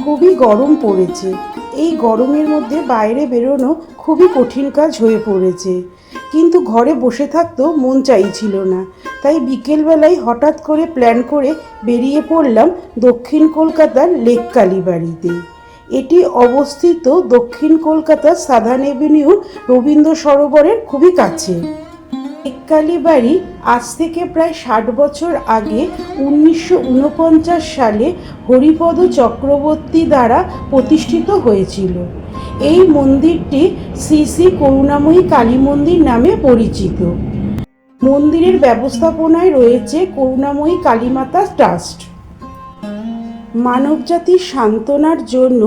খুবই গরম পড়েছে। এই গরমের মধ্যে বাইরে বেরোনো খুবই কঠিন কাজ হয়ে পড়েছে, কিন্তু ঘরে বসে থাকতেও মন চাইছিল না। তাই বিকেলবেলায় হঠাৎ করে প্ল্যান করে বেরিয়ে পড়লাম দক্ষিণ কলকাতার লেক কালীবাড়িতে। এটি অবস্থিত দক্ষিণ কলকাতার সাদার্ন এভিনিউ রবীন্দ্র সরোবরের খুবই কাছে। লেক কালীবাড়ি আজ থেকে প্রায় 60 বছর আগে 1949 সালে হরিপদ চক্রবর্তী দ্বারা প্রতিষ্ঠিত হয়েছিল। এই মন্দিরটি শ্রী শ্রী করুণাময়ী কালী মন্দির নামে পরিচিত। মন্দিরের ব্যবস্থাপনায় রয়েছে করুণাময়ী কালীমাতা ট্রাস্ট। মানবজাতির সান্ত্বনার জন্য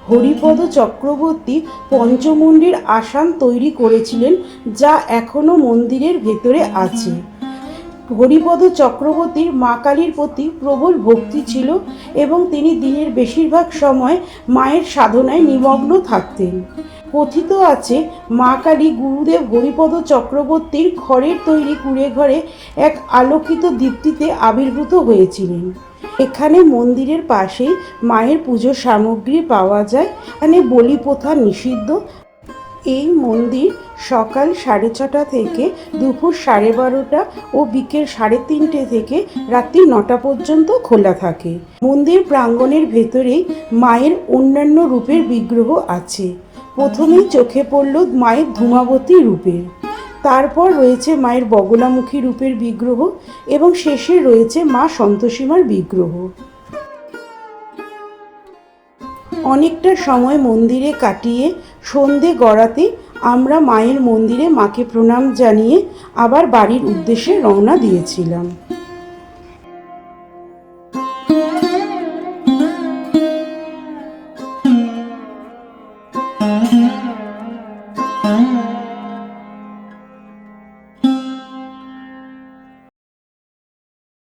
হরিপদ চক্রবর্তী পঞ্চমুণ্ডের আসন তৈরি করেছিলেন, যা এখনও মন্দিরের ভেতরে আছে। হরিপদ চক্রবর্তীর মা কালীর প্রতি প্রবল ভক্তি ছিল এবং তিনি দিনের বেশিরভাগ সময় মায়ের সাধনায় নিমগ্ন থাকতেন। কথিত আছে, মা কালী গুরুদেব হরিপদ চক্রবর্তীর খড়ের তৈরি কুঁড়েঘরে এক আলোকিত দীপ্তিতে আবির্ভূত হয়েছিলেন। এখানে মন্দিরের পাশেই মায়ের পুজোর সামগ্রী পাওয়া যায়। এখানে বলি প্রথা নিষিদ্ধ। এই মন্দির সকাল 6:30 থেকে দুপুর 12:30 ও বিকেল 3:30 থেকে রাত্রি 9টা পর্যন্ত খোলা থাকে। মন্দির প্রাঙ্গণের ভেতরেই মায়ের অন্যান্য রূপের বিগ্রহ আছে। প্রথমেই চোখে পড়ল মায়ের ধূমাবতী রূপের, তারপর রয়েছে মায়ের বগলামুখী রূপের বিগ্রহ এবং শেষে রয়েছে মা সন্তোষীমার বিগ্রহ। অনেকটা সময় মন্দিরে কাটিয়ে সন্ধে গড়াতে আমরা মায়ের মন্দিরে মাকে প্রণাম জানিয়ে আবার বাড়ির উদ্দেশ্যে রওনা দিয়েছিলাম।